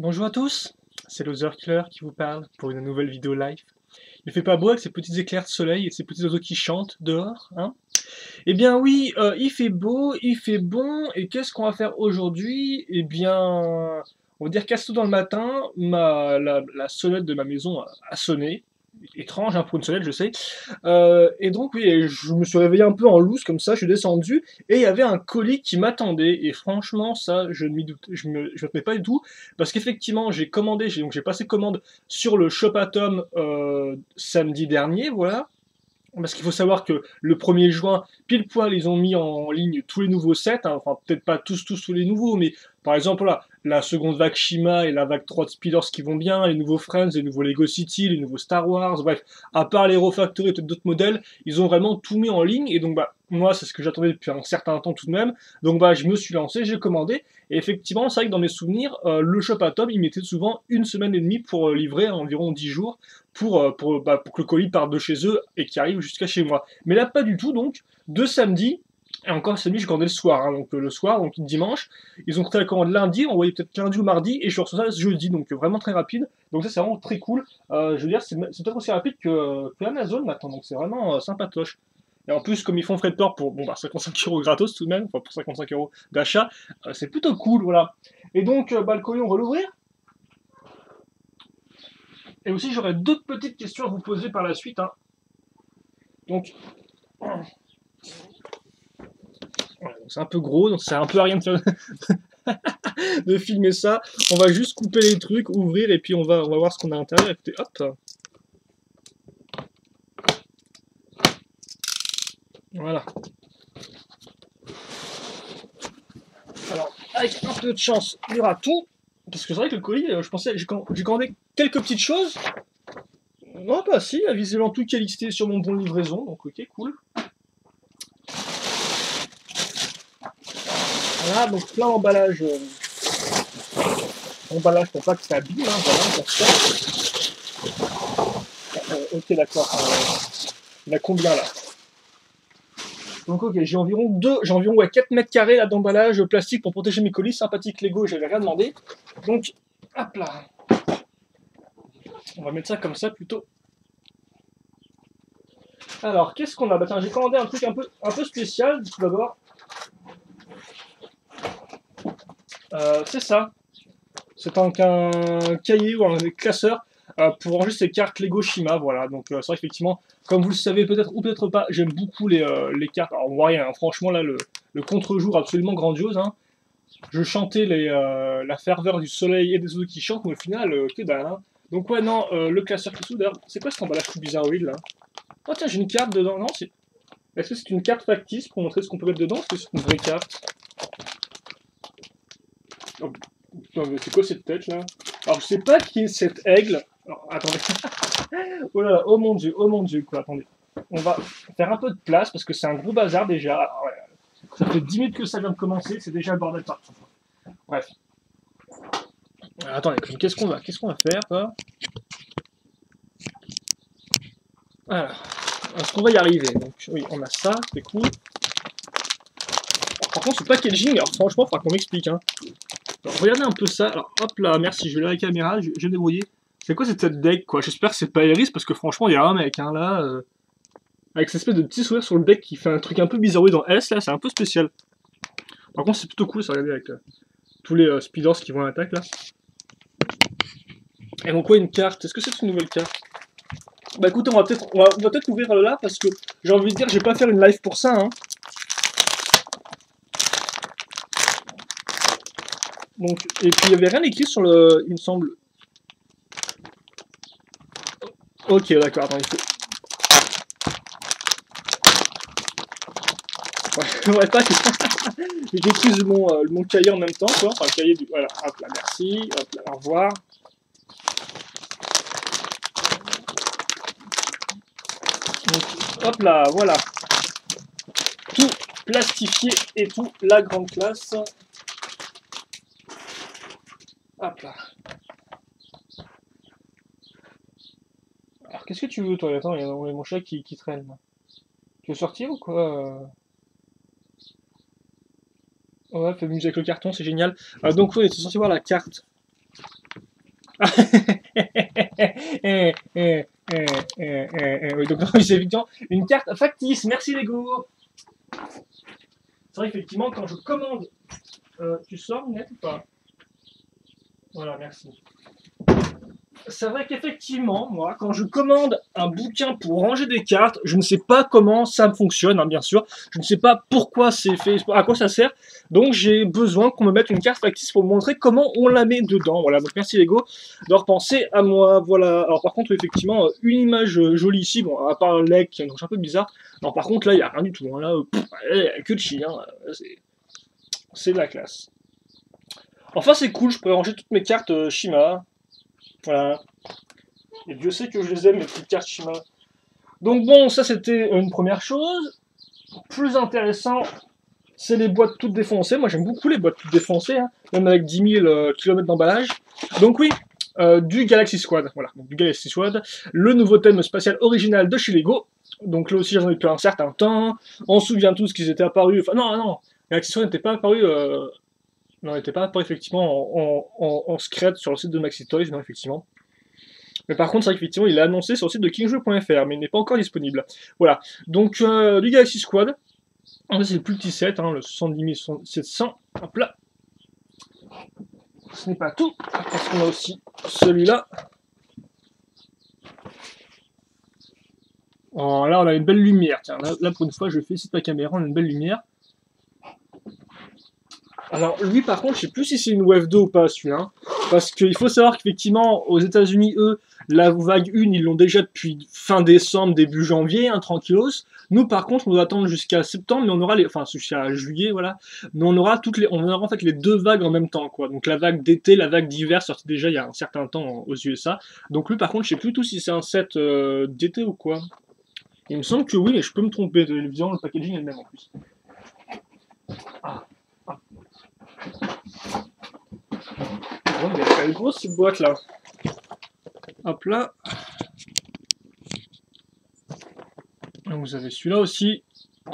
Bonjour à tous, c'est Loser Killer qui vous parle pour une nouvelle vidéo live. Il fait pas beau avec ces petits éclairs de soleil et ces petits oiseaux qui chantent dehors, hein? Eh bien oui, il fait beau, il fait bon, et qu'est-ce qu'on va faire aujourd'hui? Eh bien, on va dire qu'à ce dans le matin, la sonnette de ma maison a sonné. Étrange hein, pour une sonnette, je sais. Et donc oui, je me suis réveillé un peu en loose comme ça, je suis descendu et il y avait un colis qui m'attendait. Et franchement, ça, je ne m'y doute, je me tenais pas du tout parce qu'effectivement, j'ai commandé, j'ai passé commande sur le Shop Atom samedi dernier, voilà. Parce qu'il faut savoir que le 1er juin, pile poil, ils ont mis en ligne tous les nouveaux sets, hein. Enfin peut-être pas tous les nouveaux, mais par exemple là, la seconde vague Shima et la vague 3 de Speeders qui vont bien, les nouveaux Friends, les nouveaux Lego City, les nouveaux Star Wars, bref, à part les Refactory et peut-être d'autres modèles, ils ont vraiment tout mis en ligne, et donc bah moi c'est ce que j'attendais depuis un certain temps tout de même, donc bah je me suis lancé, j'ai commandé, et effectivement c'est vrai que dans mes souvenirs, le Shop Atom il mettait souvent une semaine et demie pour livrer, environ 10 jours, pour que le colis parte de chez eux et qu'il arrive jusqu'à chez moi. Mais là, pas du tout, donc, de samedi, et encore samedi, je commandais le soir, hein, donc le soir, donc dimanche, ils ont fait la commande lundi, on voyait peut-être lundi ou mardi, et je reçois ça jeudi, donc vraiment très rapide, donc ça c'est vraiment très cool, je veux dire, c'est peut-être aussi rapide que Amazon maintenant, donc c'est vraiment sympatoche. Et en plus, comme ils font frais de port pour bon, bah, 55 € gratos tout de même, enfin pour 55 € d'achat, c'est plutôt cool, voilà. Et donc, bah, le colis, on va l'ouvrir. Et aussi, j'aurais d'autres petites questions à vous poser par la suite, hein. Donc, voilà, c'est un peu gros, donc ça sert un peu à rien de, de filmer ça. On va juste couper les trucs, ouvrir, et puis on va voir ce qu'on a à l'intérieur. Écoutez, hop. Voilà. Alors, avec un peu de chance, il y aura tout. Parce que c'est vrai que le colis, je pensais, j'ai commandé quelques petites choses. Non, pas si, il y a visiblement tout qui est listé sur mon bon de livraison, donc ok, cool. Voilà, donc plein d'emballage. Emballage pour pas que ça abîme, hein, voilà, pour ça. Ok, d'accord. Il y en a combien là? Donc ok, j'ai environ 4 mètres carrés là d'emballage plastique pour protéger mes colis, sympathique Lego, j'avais rien demandé. Donc, hop là. On va mettre ça comme ça plutôt. Alors, qu'est-ce qu'on a? Bah tiens, j'ai commandé un truc un peu spécial, tout d'abord. C'est ça. C'est un cahier ou un classeur pour ranger ces cartes Lego Shima, voilà. Donc c'est vrai qu'effectivement, comme vous le savez peut-être ou peut-être pas, j'aime beaucoup les cartes. Alors on voit rien, hein. Franchement là, le contre-jour absolument grandiose, hein. Je chantais la ferveur du soleil et des oiseaux qui chantent, mais au final, que dalle, hein. Donc ouais, non, le classeur qui d'ailleurs, c'est quoi cet emballage tout bizarroïde là? Oh tiens, j'ai une carte dedans, non, c'est... Est-ce que c'est une carte factice pour montrer ce qu'on peut mettre dedans? Est-ce que c'est une vraie carte? Oh, non, mais c'est quoi cette tête là? Alors je sais pas qui est cet aigle. Alors, attendez. Oh là là, oh mon dieu, quoi, attendez. On va faire un peu de place parce que c'est un gros bazar déjà. Alors, ouais, ça fait 10 minutes que ça vient de commencer, c'est déjà le bordel partout. Bref. Alors, attendez, qu'est-ce qu'on va faire quoi? Voilà. Est-ce qu'on va y arriver? Donc oui, on a ça, c'est cool. Par contre, ce packaging, alors franchement, il faudra qu'on m'explique, hein. Alors, regardez un peu ça. Alors, hop là, merci, je vais la caméra, je vais me débrouiller. C'est quoi cette tête deck, quoi? J'espère que c'est pas Iris, parce que franchement, il y a un mec, hein, là, avec cette espèce de petit sourire sur le bec qui fait un truc un peu bizarre dans S, là, c'est un peu spécial. Par contre, c'est plutôt cool, ça, regarder avec tous les speeders qui vont à l'attaque, là. Et donc, quoi, une carte? Est-ce que c'est une nouvelle carte? Bah écoutez, on va peut-être ouvrir là, parce que j'ai envie de dire, je vais pas faire une live pour ça, hein. Donc, et puis il y avait rien écrit sur le, il me semble. Ok, d'accord, attends, il faut... Ouais, tac. J'utilise mon cahier en même temps, quoi. Enfin, le cahier du... Voilà, hop là, merci. Hop là, au revoir. Donc, hop là, voilà. Tout plastifié et tout, la grande classe. Hop là. Alors, qu'est-ce que tu veux, toi? Attends, il y a mon chat qui traîne, là. Tu veux sortir ou quoi? Ouais, fais musique avec le carton, c'est génial. Donc, oui, c'est censé voir la carte. Oui, donc c'est effectivement une carte factice. Merci Lego. C'est vrai qu'effectivement, quand je commande, tu sors net ou pas? Voilà, merci. C'est vrai qu'effectivement, moi, quand je commande un bouquin pour ranger des cartes, je ne sais pas comment ça fonctionne, hein, bien sûr. Je ne sais pas pourquoi c'est fait, à quoi ça sert. Donc j'ai besoin qu'on me mette une carte factice pour me montrer comment on la met dedans. Voilà, donc merci Lego d'avoir pensé à moi. Voilà. Alors par contre, effectivement, une image jolie ici, bon, à part l'aigle qui est un peu bizarre. Non, par contre, là, il n'y a rien du tout. Hein. Là, il n'y a que de chi. Hein. C'est de la classe. Enfin, c'est cool, je peux ranger toutes mes cartes Shima. Voilà. Et Dieu sait que je les aime, mes petites cartes Shima. Donc bon, ça c'était une première chose. Plus intéressant, c'est les boîtes toutes défoncées. Moi j'aime beaucoup les boîtes toutes défoncées, hein, même avec 10 000 km d'emballage. Donc oui, du Galaxy Squad. Voilà, donc du Galaxy Squad. Le nouveau thème spatial original de chez Lego. Donc là aussi j'en ai depuis un certain temps. On se souvient tous qu'ils étaient apparus. Enfin non, non, Galaxy Squad n'était pas apparu. Non, il n'était pas apparu effectivement en secret sur le site de Maxi Toys, non effectivement. Mais par contre, c'est vrai qu'effectivement, il est annoncé sur le site de kingjou.fr, mais il n'est pas encore disponible. Voilà. Donc, du Galaxy Squad. C'est le plus petit set, hein, le 70 700. Hop là. Ce n'est pas tout, parce qu'on a aussi celui-là. Oh, là, on a une belle lumière. Tiens, là pour une fois, je félicite ma caméra, on a une belle lumière. Alors, lui, par contre, je sais plus si c'est une Wave 2 ou pas, celui-là. Hein, parce qu'il faut savoir qu'effectivement, aux États-Unis, eux, la vague 1, ils l'ont déjà depuis fin décembre, début janvier, hein, tranquillos. Nous, par contre, on doit attendre jusqu'à septembre, mais on aura les, enfin, jusqu'à juillet, voilà. Mais on aura on aura en fait les deux vagues en même temps, quoi. Donc la vague d'été, la vague d'hiver, sortie déjà il y a un certain temps aux USA. Donc lui, par contre, je sais plus tout si c'est un set d'été ou quoi. Il me semble que oui, mais je peux me tromper. Évidemment, le packaging est le même en plus. Ah. Bon, mais elle est grosse cette boîte là. Hop là. Donc vous avez celui-là aussi.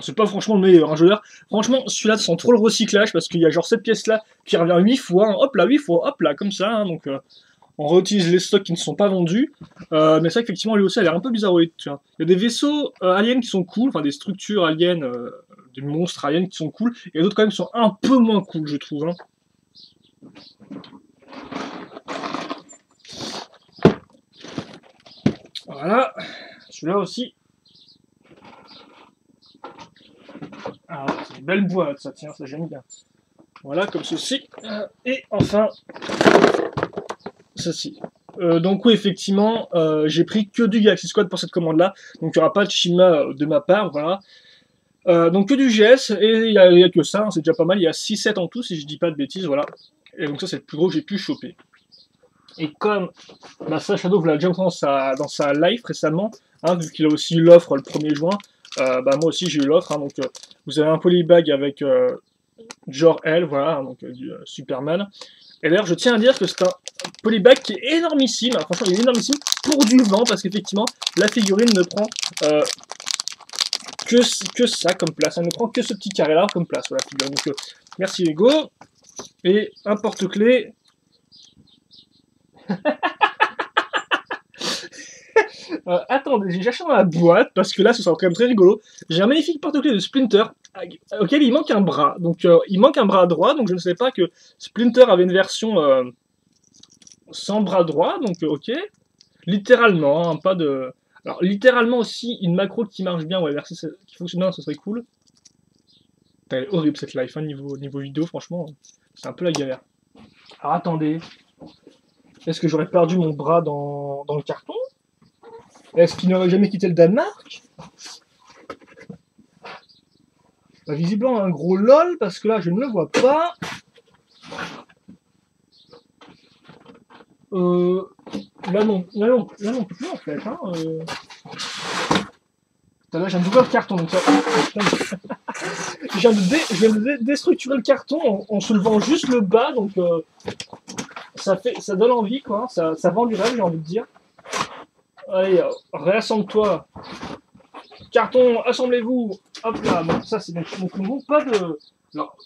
C'est pas franchement le meilleur, hein, je veux dire. Franchement, celui-là sent trop le recyclage parce qu'il y a genre cette pièce-là qui revient 8 fois. Hein, hop là, 8 fois, hop là, comme ça. Hein, donc on réutilise les stocks qui ne sont pas vendus. Mais c'est vrai qu'effectivement, lui aussi, elle a l'air un peu bizarroïde. Tu vois. Il y a des vaisseaux aliens qui sont cool, enfin des structures aliens, des monstres aliens qui sont cool. Et d'autres quand même qui sont un peu moins cool, je trouve. Hein. Voilà, celui-là aussi. Ah, c'est une belle boîte, ça tient, ça j'aime bien. Voilà, comme ceci. Et enfin, ceci. Donc oui, effectivement, j'ai pris que du Galaxy Squad pour cette commande-là. Donc il n'y aura pas de Shima de ma part, voilà. Donc que du GS, et il n'y a que ça, hein, c'est déjà pas mal. Il y a 6-7 en tout, si je dis pas de bêtises, voilà. Et donc ça, c'est le plus gros que j'ai pu choper. Et comme Massa Shadow vous l'a déjà montré dans sa live récemment, hein, vu qu'il a aussi eu l'offre le 1er juin, moi aussi j'ai eu l'offre. Hein, donc vous avez un polybag avec Jor-El, voilà, donc du Superman. Et d'ailleurs, je tiens à dire que c'est un polybag qui est énormissime. Alors, franchement, il est énormissime pour du vent, parce qu'effectivement, la figurine ne prend que ça comme place. Elle ne prend que ce petit carré-là comme place. Voilà, figurine. Donc, merci Lego. Et un porte-clés. Attendez, j'ai cherché dans la boîte parce que là ce sera quand même très rigolo. J'ai un magnifique porte-clés de Splinter auquel il manque un bras. Donc il manque un bras droit, donc je ne savais pas que Splinter avait une version sans bras droit, donc ok. Littéralement, hein, pas de. Alors littéralement aussi une macro qui marche bien, ouais, qui fonctionne bien, ce serait cool. Elle est horrible cette life, hein, niveau vidéo, franchement, c'est un peu la galère. Alors attendez. Est-ce que j'aurais perdu mon bras dans le carton? Est-ce qu'il n'aurait jamais quitté le Danemark? Bah, visiblement un gros lol, parce que là je ne le vois pas. Là non plus en fait. Hein, Là j'ai un double carton, donc ça... je viens de déstructurer le carton en soulevant juste le bas, donc ça donne envie, quoi. Ça vend du rêve, j'ai envie de dire. Allez, réassemble-toi. Carton, assemblez-vous. Hop là, bon, ça c'est donc pas de... Alors,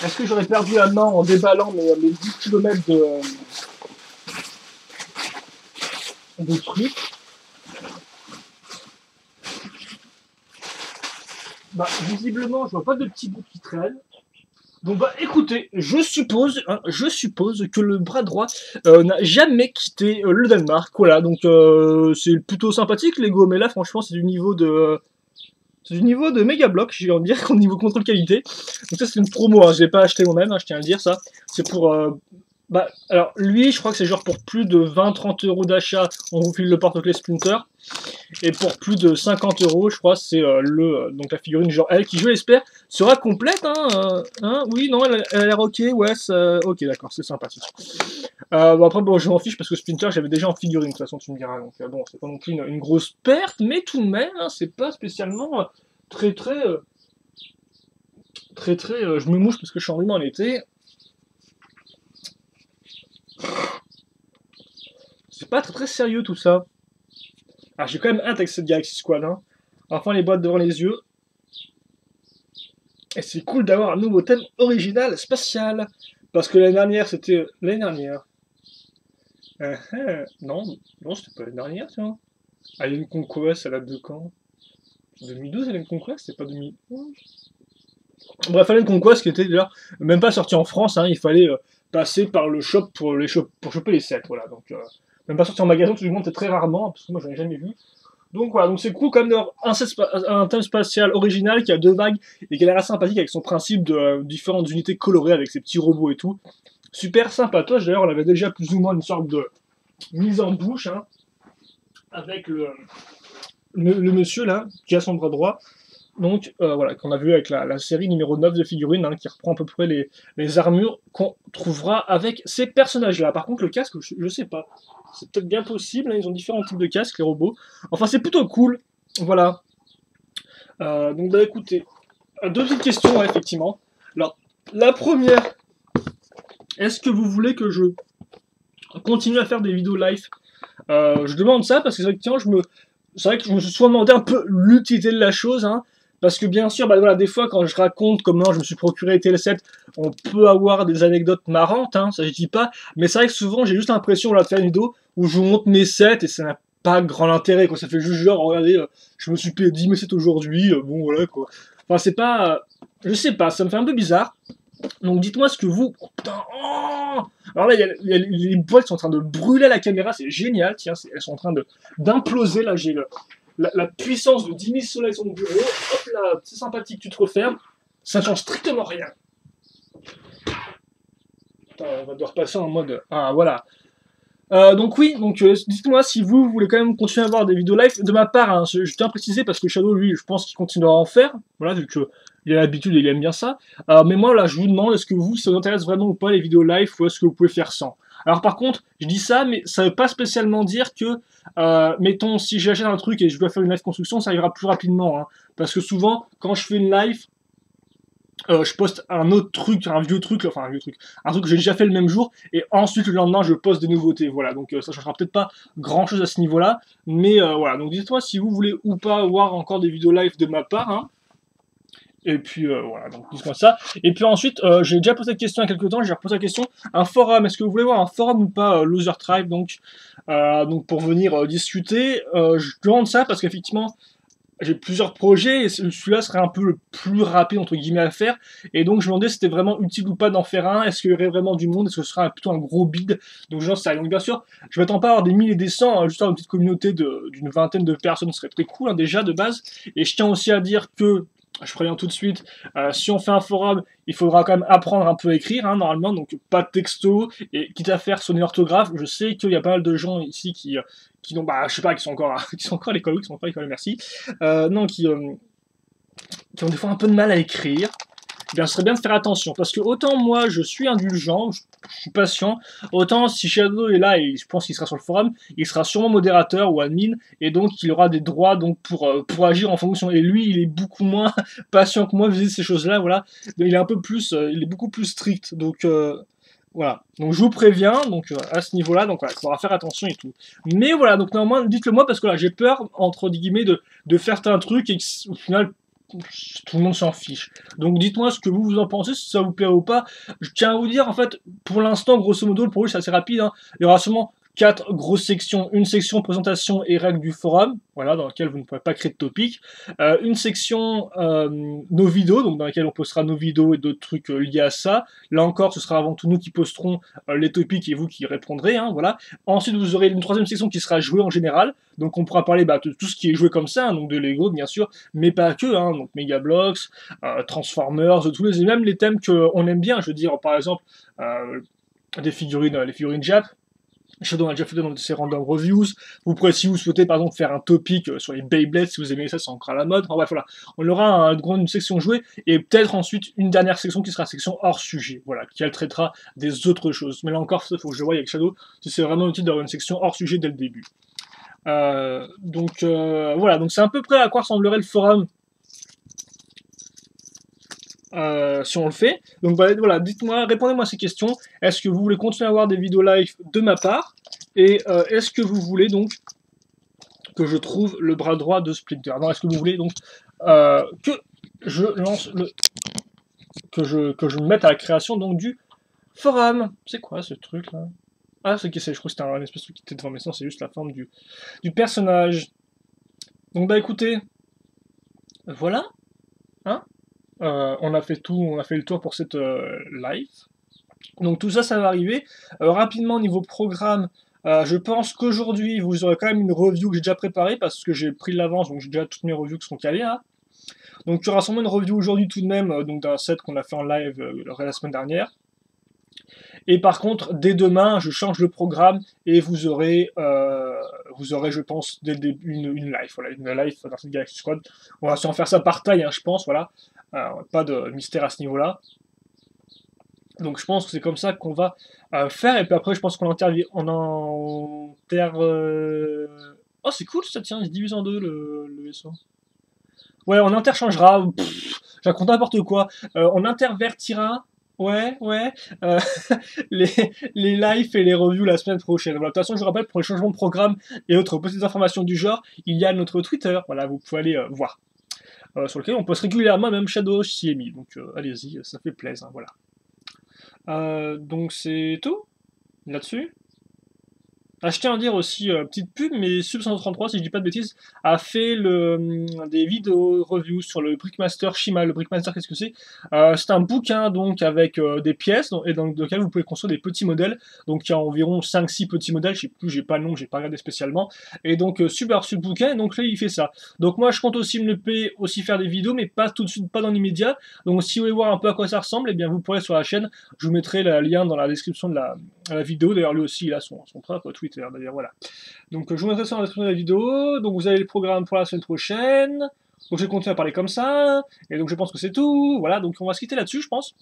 est-ce que j'aurais perdu la main en déballant mes 10 km des trucs. Bah, visiblement, je vois pas de petits bouts qui traînent. Donc bah écoutez, je suppose que le bras droit n'a jamais quitté le Danemark. Voilà, donc c'est plutôt sympathique Lego, mais là franchement c'est du niveau de Mega Block, j'ai envie de dire, au niveau contrôle qualité. Donc ça c'est une promo, hein, je l'ai pas acheté moi-même, hein, je tiens à le dire ça. C'est pour bah alors lui je crois que c'est genre pour plus de 20-30 € d'achat, on vous file le porte-clés Splinter. Et pour plus de 50 € je crois, c'est donc la figurine genre elle qui, je l'espère, sera complète. Oui, non, elle a l'air ok, ouais, ok, d'accord, c'est sympathique. Bon, après, bon, je m'en fiche parce que Splinter, j'avais déjà en figurine, de toute façon, tu me diras. Donc, bon, c'est pas non plus une grosse perte, mais tout de même, hein, c'est pas spécialement très, je me mouche parce que je suis enrhumé en été. C'est pas très sérieux tout ça. Ah, j'ai quand même hâte avec cette Galaxy Squad, hein. Enfin, les boîtes devant les yeux. Et c'est cool d'avoir un nouveau thème original spatial. Parce que l'année dernière, c'était l'année dernière. Non, non, c'était pas l'année dernière, tiens. Alien Conquest, ça date de quand? 2012, Alien Conquest, c'est pas 2011. Bref, Alien Conquest qui était déjà même pas sorti en France, hein, il fallait passer par le shop pour choper les sets, voilà. Donc, même pas sorti en magasin, tout le monde, c'est très rarement, parce que moi j'en ai jamais vu. Donc voilà, donc c'est cool quand même d'avoir un thème spatial original qui a deux vagues et qui a l'air assez sympathique avec son principe de différentes unités colorées avec ses petits robots et tout. Super sympatoche, d'ailleurs on avait déjà plus ou moins une sorte de mise en bouche, hein, avec le monsieur là, qui a son bras droit. Donc voilà, qu'on a vu avec la série numéro 9 de figurines, hein, qui reprend à peu près les armures qu'on trouvera avec ces personnages-là. Par contre, le casque, je sais pas. C'est peut-être bien possible, hein, ils ont différents types de casques, les robots. Enfin, c'est plutôt cool. Voilà. Donc, bah écoutez, deux petites questions, ouais, effectivement. Alors, la première, est-ce que vous voulez que je continue à faire des vidéos live? Je demande ça parce que effectivement, c'est vrai que je me suis souvent demandé un peu l'utilité de la chose, hein. Parce que bien sûr, bah voilà, des fois quand je raconte comment je me suis procuré tel set, on peut avoir des anecdotes marrantes, hein, ça je dis pas, mais c'est vrai que souvent j'ai juste l'impression voilà, de faire une vidéo où je vous montre mes sets et ça n'a pas grand intérêt, quoi. Ça fait juste genre, regardez, je me suis payé 10 mes sets aujourd'hui, bon voilà quoi. Enfin c'est pas, je sais pas, ça me fait un peu bizarre. Donc dites-moi ce que vous... Oh, putain, oh alors là, les boîtes sont en train de brûler à la caméra, c'est génial, tiens, elles sont en train d'imploser, là j'ai la puissance de 10 000 soleils sur mon bureau, hop là, c'est sympathique, tu te refermes, ça ne change strictement rien. Putain, on va devoir passer en mode... Ah, voilà. Donc oui, donc dites-moi si vous voulez quand même continuer à avoir des vidéos live. De ma part, hein, je tiens à préciser parce que Shadow, lui, je pense qu'il continuera à en faire. Voilà, vu qu'il a l'habitude et il aime bien ça. Mais moi, là, je vous demande, est-ce que vous, ça vous intéresse vraiment ou pas les vidéos live ou est-ce que vous pouvez faire sans? Alors par contre, je dis ça, mais ça veut pas spécialement dire que, mettons, si j'achète un truc et je dois faire une live construction, ça ira plus rapidement. Hein, parce que souvent, quand je fais une live, je poste un autre truc, un truc que j'ai déjà fait le même jour, et ensuite le lendemain je poste des nouveautés, voilà, donc ça changera peut-être pas grand chose à ce niveau-là, mais voilà, donc dites-moi si vous voulez ou pas voir encore des vidéos live de ma part, hein. Et puis voilà, donc dites-moi ça. Et puis ensuite, j'ai déjà posé cette question il y a quelques temps, j'ai reposé la question, un forum, est-ce que vous voulez voir un forum ou pas, Loser Tribe, donc pour venir discuter, je demande ça parce qu'effectivement, j'ai plusieurs projets et celui-là serait un peu le plus rapide entre guillemets à faire, et donc je me demandais si c'était vraiment utile ou pas d'en faire un, est-ce qu'il y aurait vraiment du monde, est-ce que ce serait plutôt un gros bid, donc j'en sais rien. Donc bien sûr je m'attends pas à avoir des milliers et des cents, hein, juste avoir une petite communauté d'une vingtaine de personnes, ce serait très cool, hein, déjà de base. Et je tiens aussi à dire que je préviens tout de suite, si on fait un forum, il faudra quand même apprendre un peu à écrire, hein, normalement, donc pas de texto, et quitte à faire son orthographe, je sais qu'il y a pas mal de gens ici qui n'ont, bah, je sais pas, qui sont encore à l'école, qui sont pas à l'école, merci, non, qui ont des fois un peu de mal à écrire. Eh bien, ce serait bien de faire attention, parce que autant moi, je suis indulgent, je suis patient, autant si Shadow est là, et je pense qu'il sera sur le forum, il sera sûrement modérateur ou admin, et donc il aura des droits donc pour agir en fonction. Et lui, il est beaucoup moins patient que moi vis-à-vis de ces choses-là, voilà. Il est un peu plus, il est beaucoup plus strict, donc voilà. Donc je vous préviens, donc à ce niveau-là, donc voilà, il faudra faire attention et tout. Mais voilà, donc néanmoins, dites-le moi, parce que là, j'ai peur, entre guillemets, de faire un truc, et au final, tout le monde s'en fiche. Donc dites-moi ce que vous en pensez, si ça vous plaît ou pas. Je tiens à vous dire, en fait, pour l'instant, grosso modo, le projet c'est assez rapide, hein. Il y aura sûrement 4 grosses sections, une section présentation et règles du forum, voilà, dans laquelle vous ne pourrez pas créer de topic, une section nos vidéos, donc dans laquelle on postera nos vidéos et d'autres trucs liés à ça. Là encore, ce sera avant tout nous qui posterons les topics et vous qui répondrez, hein, voilà. Ensuite, vous aurez une troisième section qui sera jouée en général, donc on pourra parler de tout ce qui est joué comme ça, hein, donc de Lego bien sûr, mais pas que, hein, donc Megablox, Transformers, tous les même les thèmes qu'on aime bien, je veux dire, par exemple, des figurines, les figurines Jap. Shadow a déjà fait dans de ses random reviews. Vous pourrez, si vous souhaitez, par exemple, faire un topic sur les Beyblades, si vous aimez ça, c'est encore à la mode. Enfin bref, voilà. On aura une section jouée, et peut-être ensuite une dernière section qui sera section hors sujet, voilà, qui elle traitera des autres choses. Mais là encore, il faut que je voie avec Shadow, si c'est vraiment utile d'avoir une section hors sujet dès le début. Voilà, donc c'est à peu près à quoi ressemblerait le forum si on le fait. Donc voilà, dites-moi, répondez-moi à ces questions. Est-ce que vous voulez continuer à avoir des vidéos live de ma part? Et est-ce que vous voulez donc que je trouve le bras droit de Splinter? Non, est-ce que vous voulez donc que je lance le... que je me mette à la création donc du forum? C'est quoi ce truc là? Ah, c'est qui c'est? Je crois que c'était un espèce de truc qui était devant, mais non, c'est juste la forme du personnage. Donc bah écoutez, voilà, hein, on a fait tout, on a fait le tour pour cette live. Donc tout ça, ça va arriver. Rapidement, niveau programme, je pense qu'aujourd'hui, vous aurez quand même une review que j'ai déjà préparée, parce que j'ai pris de l'avance, donc j'ai déjà toutes mes reviews qui sont calées, là. Donc il y aura sûrement une review aujourd'hui tout de même, donc d'un set qu'on a fait en live la semaine dernière. Et par contre, dès demain, je change le programme, et vous aurez, je pense, dès le début, une live, voilà, une live dans cette Galaxy Squad. On va sûrement faire ça par taille, hein, je pense, voilà. Pas de mystère à ce niveau-là. Donc je pense que c'est comme ça qu'on va faire, et puis après je pense qu'on enterre... Oh c'est cool ça, tiens, il se divise en deux le vaisseau. Ouais, on interchangera, je raconte n'importe quoi. On intervertira, ouais, les, les lives et les reviews la semaine prochaine. Voilà, de toute façon, je vous rappelle, pour les changements de programme et autres petites informations du genre, il y a notre Twitter, voilà, vous pouvez aller voir. Sur lequel on poste régulièrement, même Shadow s'y est mis, donc allez-y, ça fait plaisir, voilà. Donc c'est tout là-dessus. Ah, je tiens à dire aussi, petite pub, mais Sub133, si je dis pas de bêtises, a fait des vidéos reviews sur le Brickmaster Shima. Le Brickmaster, qu'est-ce que c'est? C'est un bouquin donc avec des pièces, et dans lequel vous pouvez construire des petits modèles. Donc il y a environ 5-6 petits modèles, je sais plus, j'ai pas le nom, j'ai pas regardé spécialement. Et donc super ce bouquin, et donc là il fait ça. Donc moi je compte aussi me le payer, aussi faire des vidéos, mais pas tout de suite, pas dans l'immédiat. Donc si vous voulez voir un peu à quoi ça ressemble, et bien vous pourrez sur la chaîne, je vous mettrai le lien dans la description de la vidéo. D'ailleurs lui aussi il a son propre Twitter, d'ailleurs voilà. Donc je vous mettrai ça dans la description de la vidéo. Donc vous avez le programme pour la semaine prochaine. Donc je vais continuer à parler comme ça. Et donc je pense que c'est tout. Voilà, donc on va se quitter là-dessus, je pense.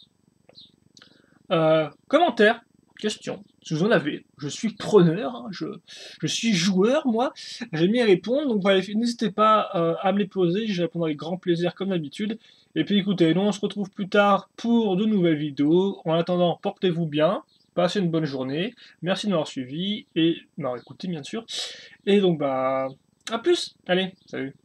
Commentaires, questions, si vous en avez. Je suis preneur, hein, je suis joueur, moi. J'aime bien répondre. Donc voilà, n'hésitez pas à me les poser. Je répondrai avec grand plaisir, comme d'habitude. Et puis écoutez, nous on se retrouve plus tard pour de nouvelles vidéos. En attendant, portez-vous bien. Passez une bonne journée. Merci de m'avoir suivi et de m'avoir écouté, bien sûr. Et donc, à plus. Allez, salut.